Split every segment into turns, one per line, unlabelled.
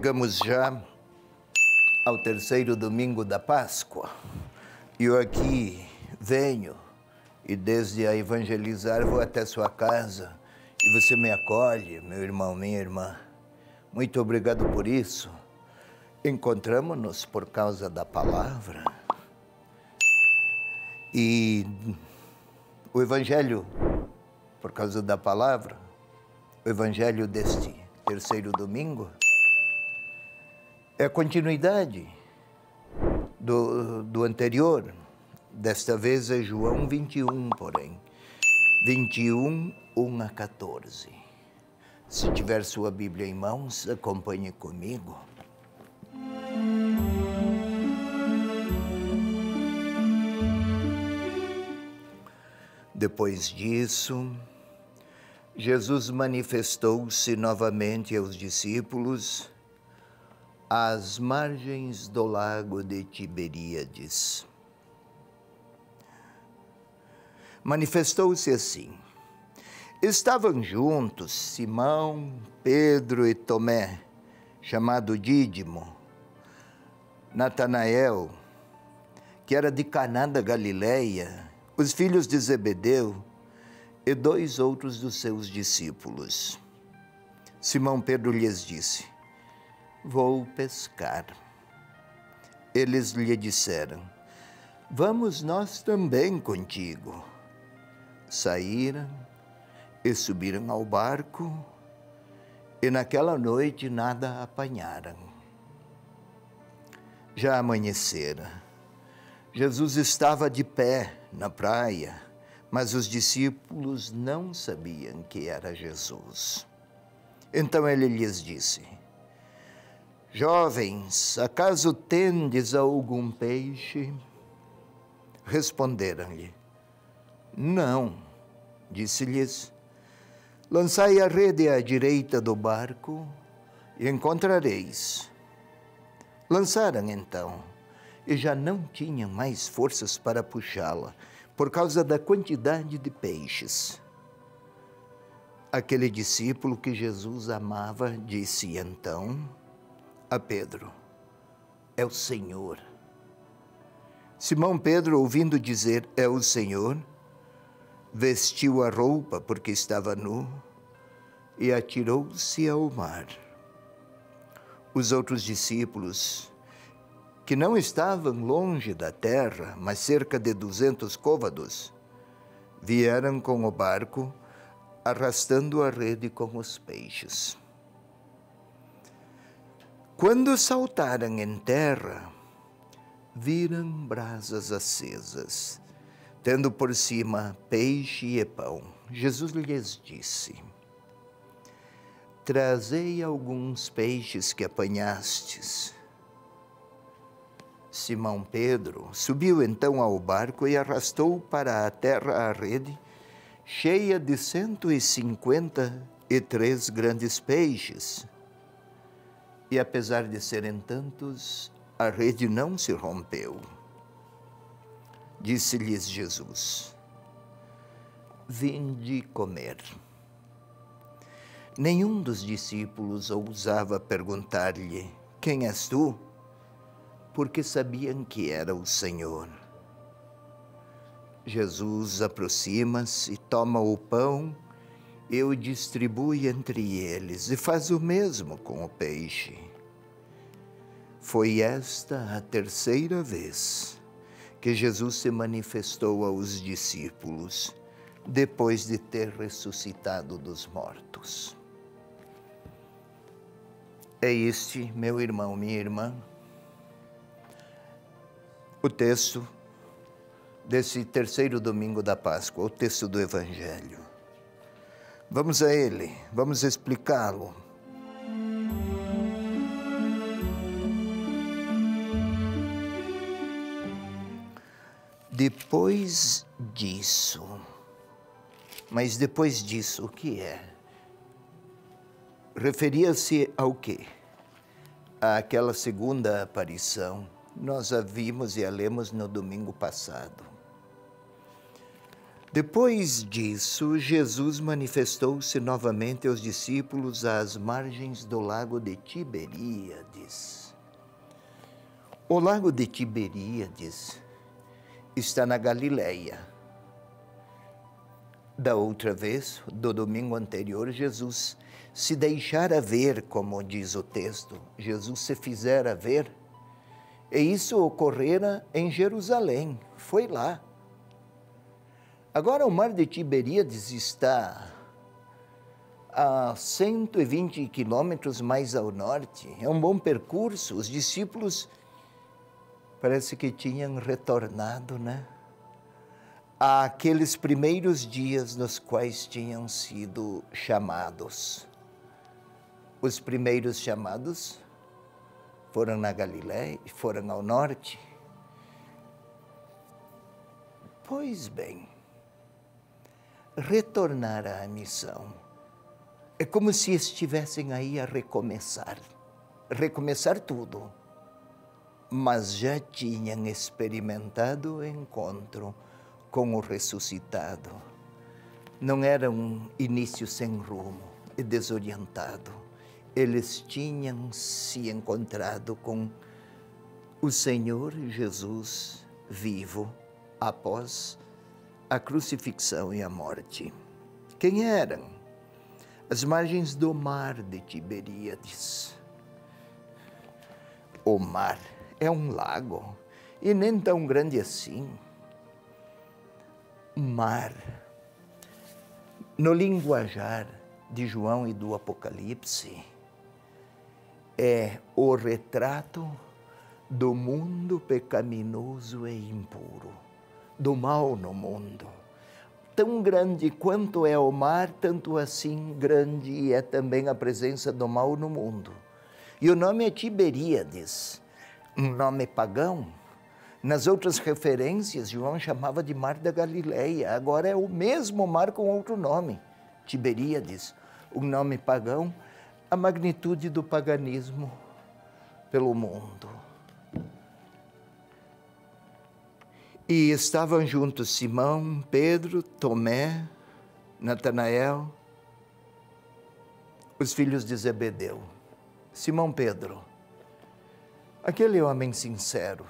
Chegamos já ao terceiro domingo da Páscoa. E eu aqui venho e desde a evangelizar vou até sua casa e você me acolhe, meu irmão, minha irmã. Muito obrigado por isso. Encontramos-nos por causa da palavra. E o evangelho, por causa da palavra, o evangelho deste terceiro domingo é a continuidade do anterior. Desta vez é João 21, porém. 21, 1 a 14. Se tiver sua Bíblia em mãos, acompanhe comigo. Depois disso, Jesus manifestou-se novamente aos discípulos às margens do lago de Tiberíades. Manifestou-se assim. Estavam juntos Simão, Pedro e Tomé, chamado Dídimo, Natanael, que era de Caná da Galileia, os filhos de Zebedeu e 2 outros dos seus discípulos. Simão Pedro lhes disse: Vou pescar. Eles lhe disseram: Vamos nós também contigo. Saíram e subiram ao barco, e naquela noite nada apanharam. Já amanhecera. Jesus estava de pé na praia, mas os discípulos não sabiam que era Jesus. Então ele lhes disse: Jovens, acaso tendes algum peixe? Responderam-lhe: Não. Disse-lhes: Lançai a rede à direita do barco e encontrareis. Lançaram então, e já não tinham mais forças para puxá-la, por causa da quantidade de peixes. Aquele discípulo que Jesus amava disse então a Pedro: É o Senhor. Simão Pedro, ouvindo dizer é o Senhor, vestiu a roupa, porque estava nu, e atirou-se ao mar. Os outros discípulos, que não estavam longe da terra, mas cerca de 200 côvados, vieram com o barco, arrastando a rede com os peixes. Quando saltaram em terra, viram brasas acesas, tendo por cima peixe e pão. Jesus lhes disse: Trazei alguns peixes que apanhastes. Simão Pedro subiu então ao barco e arrastou para a terra a rede, cheia de 153 grandes peixes. E apesar de serem tantos, a rede não se rompeu. Disse-lhes Jesus: Vinde comer. Nenhum dos discípulos ousava perguntar-lhe: Quem és tu? Porque sabiam que era o Senhor. Jesus aproxima-se, toma o pão e o distribui entre eles, e faz o mesmo com o peixe. Foi esta a terceira vez que Jesus se manifestou aos discípulos, depois de ter ressuscitado dos mortos. É este, meu irmão, minha irmã, o texto desse terceiro domingo da Páscoa, o texto do Evangelho. Vamos a ele, vamos explicá-lo. Depois disso, mas depois disso, o que é? Referia-se ao quê? Àquela segunda aparição. Nós a vimos e a lemos no domingo passado. Depois disso, Jesus manifestou-se novamente aos discípulos às margens do lago de Tiberíades. O lago de Tiberíades está na Galileia. Da outra vez, do domingo anterior, Jesus se deixara ver, como diz o texto. Jesus se fizera ver. E isso ocorrera em Jerusalém. Foi lá. Agora o mar de Tiberíades está a 120 quilômetros mais ao norte. É um bom percurso. Os discípulos parece que tinham retornado, né? Àqueles primeiros dias nos quais tinham sido chamados. Os primeiros chamados foram na Galiléia, foram ao norte. Pois bem, retornar à missão é como se estivessem aí a recomeçar tudo, mas já tinham experimentado o encontro com o ressuscitado. Não era um início sem rumo e desorientado. Eles tinham se encontrado com o Senhor Jesus vivo após a crucifixão e a morte. Quem eram? As margens do mar de Tiberíades. O mar é um lago e nem tão grande assim. Mar, no linguajar de João e do Apocalipse, é o retrato do mundo pecaminoso e impuro, do mal no mundo. Tão grande quanto é o mar, tanto assim grande é também a presença do mal no mundo. E o nome é Tiberíades, um nome pagão. Nas outras referências, João chamava de Mar da Galileia. Agora é o mesmo mar com outro nome, Tiberíades, um nome pagão, a magnitude do paganismo pelo mundo. E estavam juntos Simão, Pedro, Tomé, Natanael, os filhos de Zebedeu. Simão Pedro, aquele homem sincero,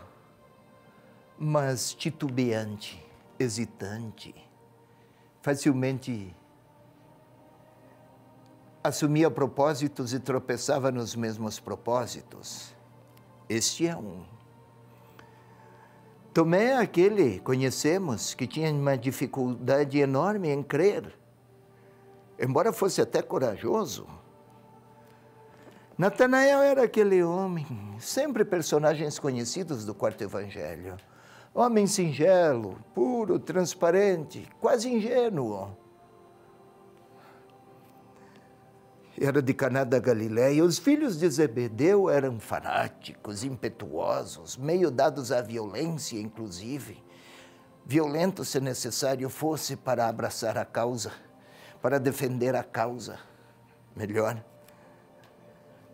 mas titubeante, hesitante, facilmente assumia propósitos e tropeçava nos mesmos propósitos. Este é um. Tomé é aquele, conhecemos, que tinha uma dificuldade enorme em crer, embora fosse até corajoso. Natanael era aquele homem, sempre personagens conhecidos do quarto evangelho. Homem singelo, puro, transparente, quase ingênuo. Era de Caná da Galileia. Os filhos de Zebedeu eram fanáticos, impetuosos, meio dados à violência, inclusive. Violento, se necessário fosse, para abraçar a causa, para defender a causa. Melhor.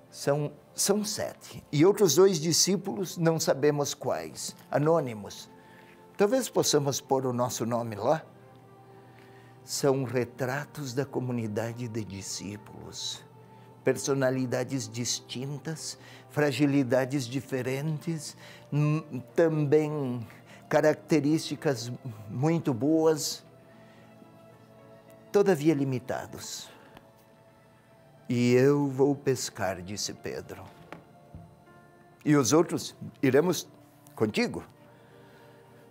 São 7. E outros 2 discípulos, não sabemos quais, anônimos. Talvez possamos pôr o nosso nome lá. São retratos da comunidade de discípulos. Personalidades distintas, fragilidades diferentes, também características muito boas, todavia limitados. E eu vou pescar, disse Pedro. E os outros, iremos contigo.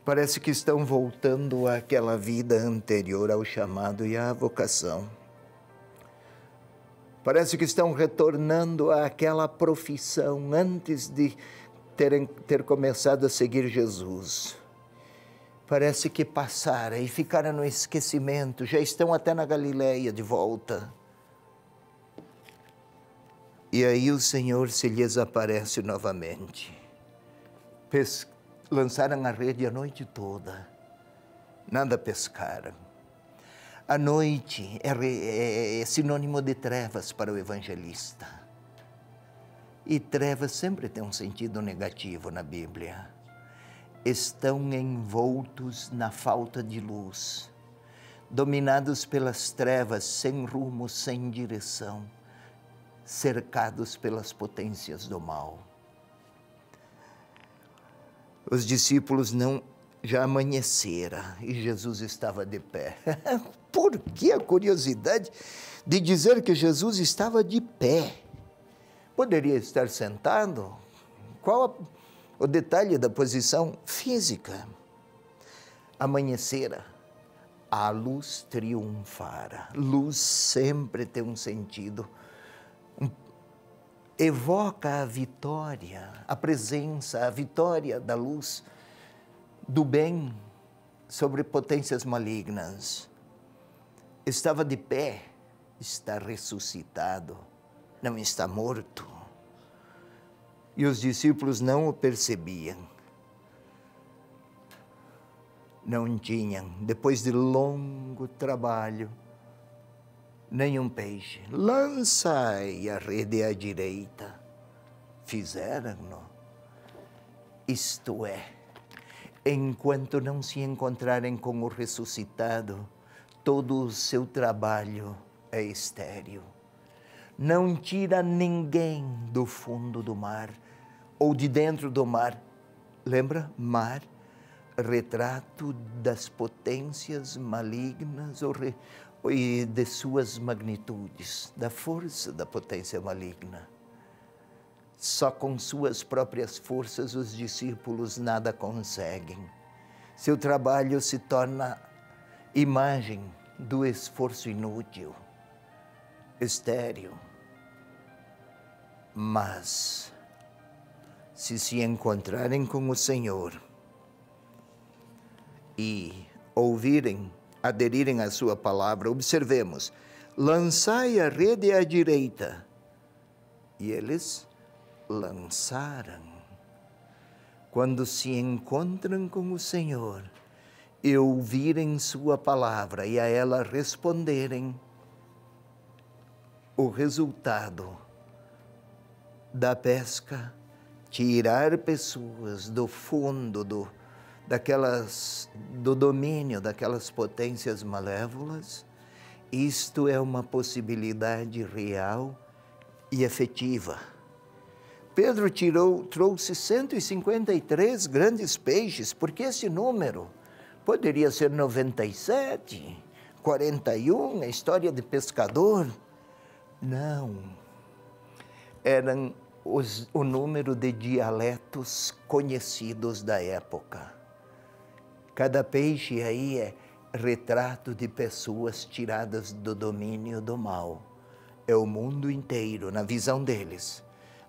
Parece que estão voltando àquela vida anterior ao chamado e à vocação. Parece que estão retornando àquela profissão antes de ter começado a seguir Jesus. Parece que passaram e ficaram no esquecimento, já estão até na Galileia de volta. E aí o Senhor se lhes aparece novamente. Lançaram a rede a noite toda, nada pescaram. A noite é sinônimo de trevas para o evangelista. E trevas sempre tem um sentido negativo na Bíblia. Estão envoltos na falta de luz. dominados pelas trevas, sem rumo, sem direção, cercados pelas potências do mal. Os discípulos já amanhecera e Jesus estava de pé. Por que a curiosidade de dizer que Jesus estava de pé? Poderia estar sentado? Qual o detalhe da posição física? Amanhecera, a luz triunfara. Luz sempre tem um sentido. Evoca a vitória, a presença, a vitória da luz, do bem sobre potências malignas. Estava de pé, está ressuscitado, não está morto. E os discípulos não o percebiam. Não tinham, depois de longo trabalho, nenhum peixe. Lançai a rede à direita. Fizeram-no. Isto é, enquanto não se encontrarem com o ressuscitado, todo o seu trabalho é estéril. Não tira ninguém do fundo do mar ou de dentro do mar. Lembra? Mar, retrato das potências malignas e de suas magnitudes, da força da potência maligna. Só com suas próprias forças os discípulos nada conseguem. Seu trabalho se torna imagem do esforço inútil, estéril. Mas, se encontrarem com o Senhor e ouvirem, aderirem à sua palavra, observemos, lançai a rede à direita. E eles lançaram. Quando se encontram com o Senhor e ouvirem sua palavra e a ela responderem, o resultado da pesca, tirar pessoas do fundo do domínio daquelas potências malévolas, isto é uma possibilidade real e efetiva. Pedro trouxe 153 grandes peixes, porque esse número poderia ser 97, 41, a história de pescador. Não, eram o número de dialetos conhecidos da época. Cada peixe aí é retrato de pessoas tiradas do domínio do mal. É o mundo inteiro, na visão deles,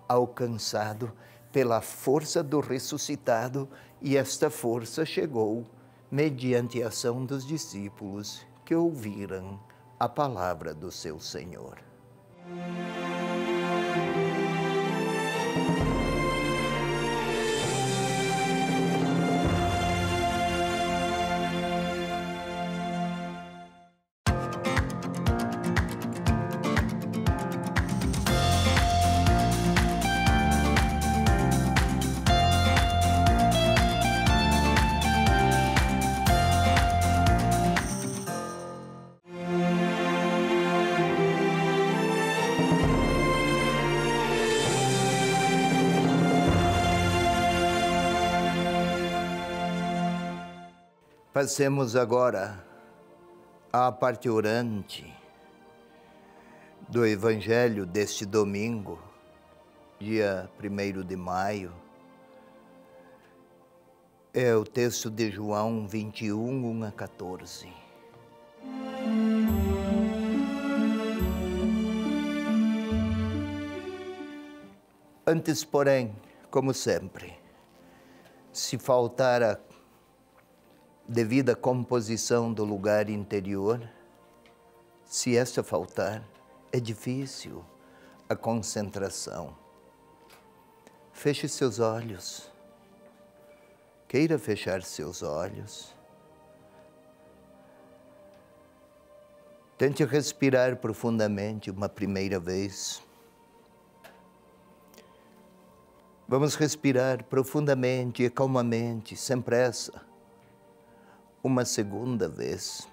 alcançado pela força do ressuscitado, e esta força chegou mediante a ação dos discípulos que ouviram a palavra do seu Senhor. Passemos agora à parte orante do Evangelho deste domingo, dia 1º de maio. É o texto de João 21, 1 a 14. Antes, porém, como sempre, se faltar a devida composição do lugar interior, se esta faltar, é difícil a concentração. Feche seus olhos. Queira fechar seus olhos. Tente respirar profundamente uma primeira vez. Vamos respirar profundamente e calmamente, sem pressa, uma segunda vez.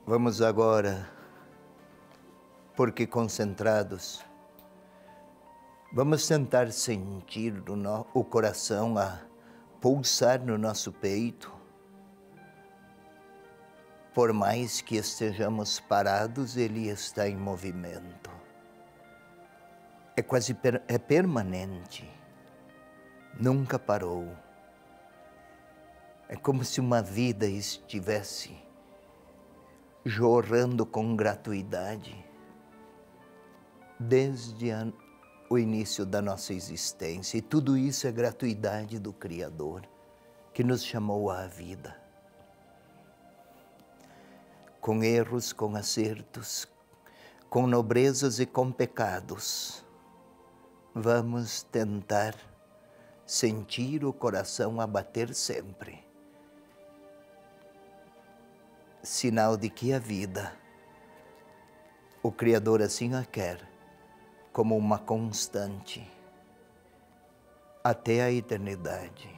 Vamos agora, porque concentrados, vamos tentar sentir o coração a pulsar no nosso peito. Por mais que estejamos parados, ele está em movimento. É quase permanente. Nunca parou. É como se uma vida estivesse jorrando com gratuidade desde o início da nossa existência. E tudo isso é gratuidade do Criador, que nos chamou à vida. Com erros, com acertos, com nobrezas e com pecados, vamos tentar sentir o coração a bater sempre. Sinal de que a vida, o Criador assim a quer, como uma constante, até a eternidade.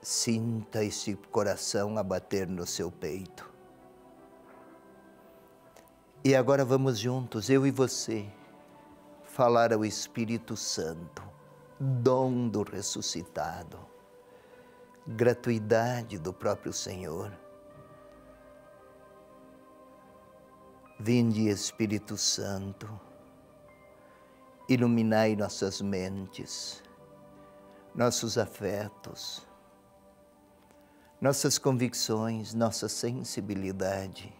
Sinta esse coração a bater no seu peito. E agora vamos juntos, eu e você, falar ao Espírito Santo, dom do ressuscitado, gratuidade do próprio Senhor. Vinde, Espírito Santo, iluminai nossas mentes, nossos afetos, nossas convicções, nossa sensibilidade.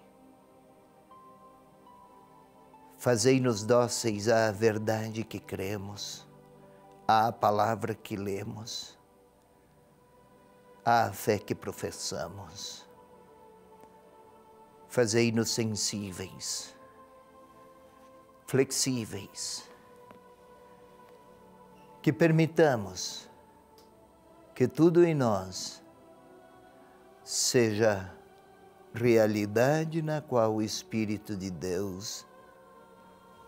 Fazei-nos dóceis à verdade que cremos, à palavra que lemos, à fé que professamos. Fazei-nos sensíveis, flexíveis, que permitamos que tudo em nós seja realidade na qual o Espírito de Deus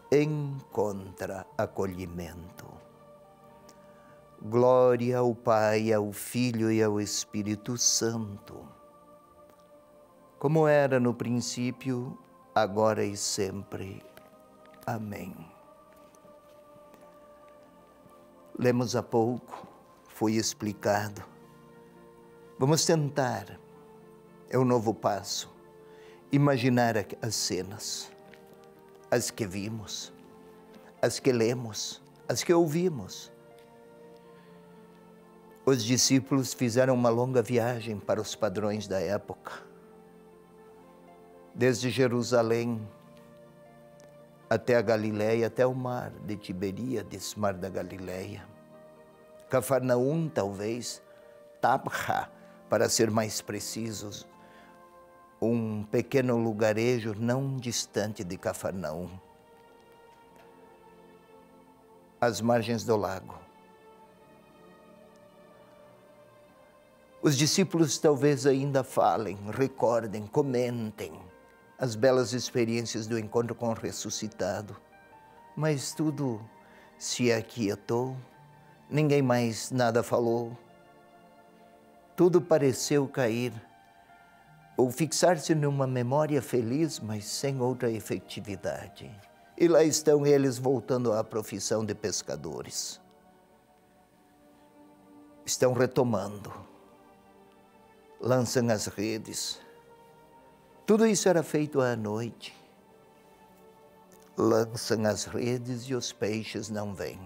encontra acolhimento. Glória ao Pai, ao Filho e ao Espírito Santo, como era no princípio, agora e sempre. Amém. Lemos há pouco, foi explicado. Vamos tentar, é um novo passo, imaginar as cenas, as que vimos, as que lemos, as que ouvimos. Os discípulos fizeram uma longa viagem para os padrões da época. Desde Jerusalém até a Galileia, até o mar de Tiberíades, mar da Galileia. Cafarnaum, talvez, Tabra, para ser mais precisos, um pequeno lugarejo não distante de Cafarnaum, às margens do lago. Os discípulos talvez ainda falem, recordem, comentem as belas experiências do encontro com o ressuscitado, mas tudo se aquietou, ninguém mais nada falou, tudo pareceu cair ou fixar-se numa memória feliz, mas sem outra efetividade. E lá estão eles voltando à profissão de pescadores. Estão retomando, lançam as redes. Tudo isso era feito à noite. Lançam as redes e os peixes não vêm.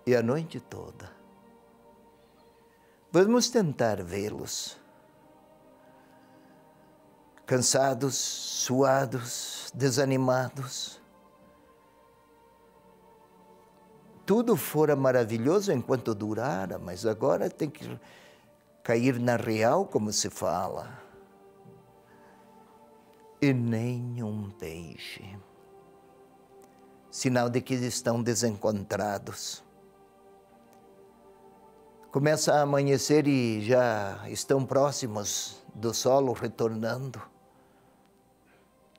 E a noite toda. Vamos tentar vê-los. Cansados, suados, desanimados. Tudo fora maravilhoso enquanto durara, mas agora tem que cair na real, como se fala. E nenhum peixe. Sinal de que estão desencontrados. Começa a amanhecer e já estão próximos do solo, retornando.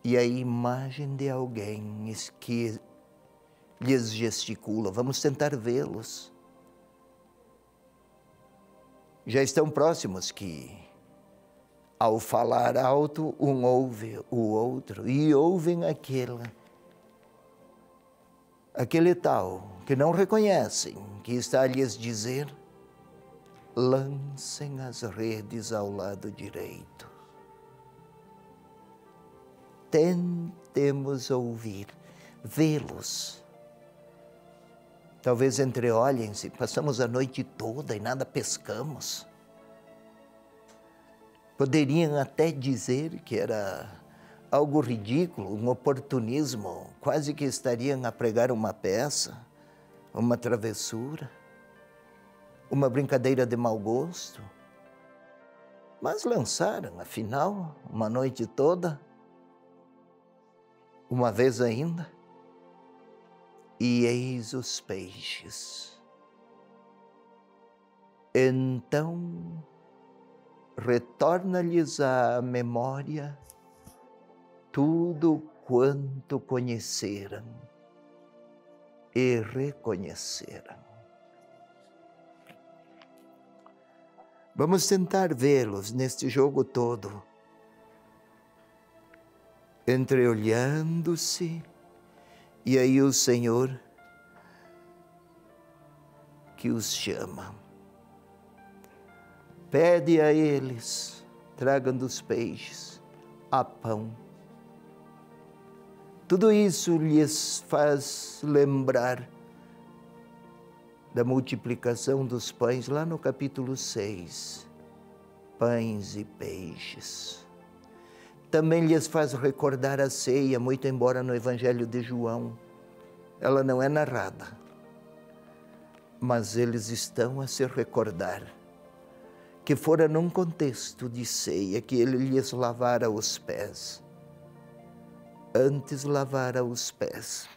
E a imagem de alguém que lhes gesticula. Vamos tentar vê-los. Já estão próximos que Ao falar alto, um ouve o outro, e ouvem aquele tal que não reconhecem, que está a lhes dizer: lancem as redes ao lado direito. Tentemos ouvir, vê-los. Talvez entreolhem-se, passamos a noite toda e nada pescamos. Poderiam até dizer que era algo ridículo, um oportunismo, quase que estariam a pregar uma peça, uma travessura, uma brincadeira de mau gosto. Mas lançaram, afinal, uma noite toda, uma vez ainda, e eis os peixes. Então, retorna-lhes à memória tudo quanto conheceram e reconheceram. Vamos tentar vê-los neste jogo todo, entreolhando-se, e aí o Senhor que os chama. Pede a eles, tragam dos peixes, a pão. Tudo isso lhes faz lembrar da multiplicação dos pães lá no capítulo 6, pães e peixes. Também lhes faz recordar a ceia, muito embora no Evangelho de João ela não é narrada, mas eles estão a se recordar que fora num contexto de ceia que ele lhes lavara os pés. Antes lavara os pés.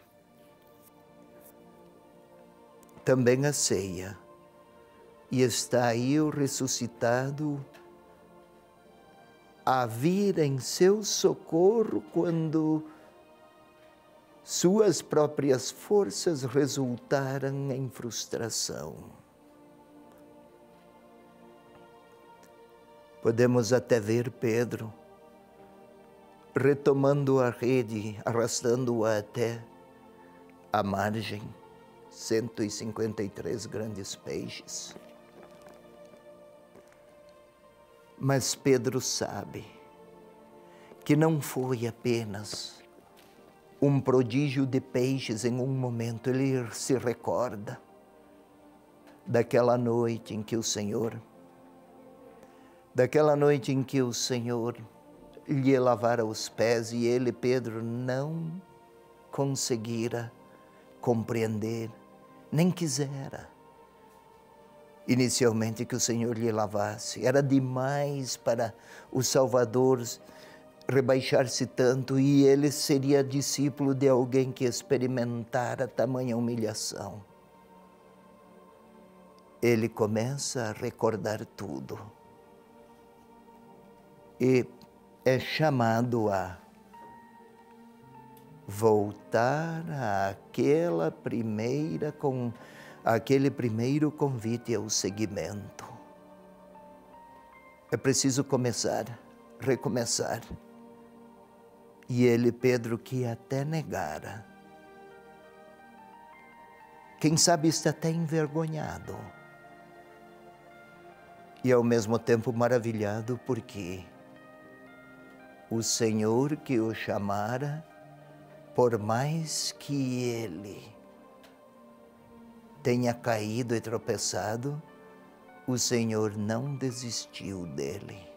Também a ceia. E está aí o ressuscitado a vir em seu socorro quando suas próprias forças resultaram em frustração. Podemos até ver Pedro retomando a rede, arrastando-a até a margem, 153 grandes peixes. Mas Pedro sabe que não foi apenas um prodígio de peixes em um momento. Ele se recorda daquela noite em que o Senhor lhe lavara os pés e ele, Pedro, não conseguira compreender, nem quisera inicialmente que o Senhor lhe lavasse. Era demais para o Salvador rebaixar-se tanto, e ele seria discípulo de alguém que experimentara tamanha humilhação. Ele começa a recordar tudo e é chamado a voltar àquele primeiro convite ao seguimento. É preciso recomeçar. E ele, Pedro, que até negara, quem sabe está até envergonhado, e ao mesmo tempo maravilhado, porque o Senhor que o chamara, por mais que ele tenha caído e tropeçado, o Senhor não desistiu dele.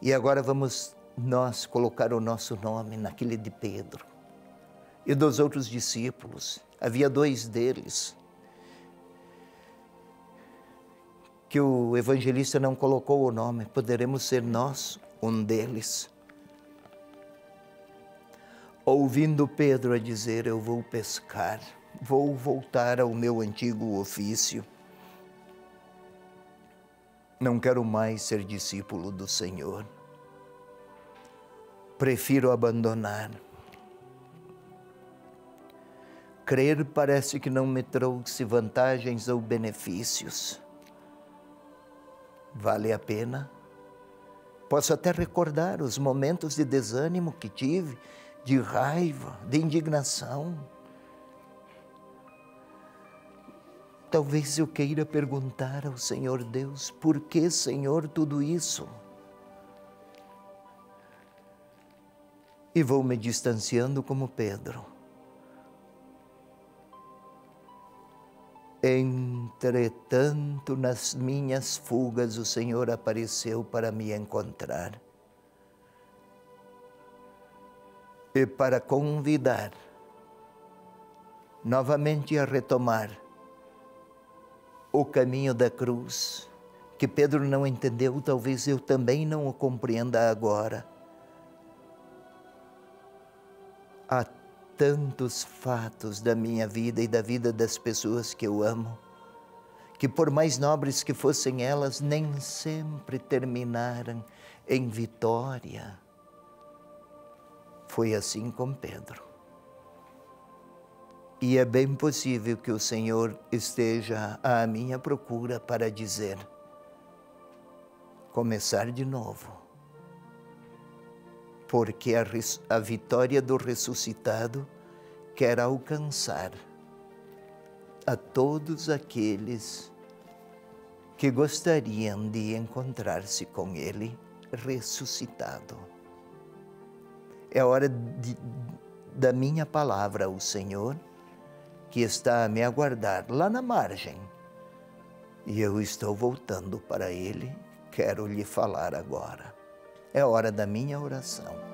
E agora vamos nós colocar o nosso nome naquele de Pedro e dos outros discípulos. Havia 2 deles que o evangelista não colocou o nome. Poderemos ser nós um deles. Ouvindo Pedro a dizer: eu vou pescar, vou voltar ao meu antigo ofício. Não quero mais ser discípulo do Senhor. Prefiro abandonar. Crer parece que não me trouxe vantagens ou benefícios. vale a pena. Posso até recordar os momentos de desânimo que tive, de raiva, de indignação. Talvez eu queira perguntar ao Senhor Deus, por que, Senhor, tudo isso? E vou me distanciando como Pedro. Entretanto, nas minhas fugas, o Senhor apareceu para me encontrar e para convidar novamente a retomar o caminho da cruz, que Pedro não entendeu, talvez eu também não o compreenda agora. Há tantos fatos da minha vida e da vida das pessoas que eu amo, que por mais nobres que fossem elas, nem sempre terminaram em vitória. Foi assim com Pedro. E é bem possível que o Senhor esteja à minha procura para dizer, começar de novo. Porque a vitória do ressuscitado quer alcançar a todos aqueles que gostariam de encontrar-se com Ele ressuscitado. É hora da minha palavra ao Senhor, que está a me aguardar lá na margem. E eu estou voltando para Ele, quero lhe falar agora. É hora da minha oração.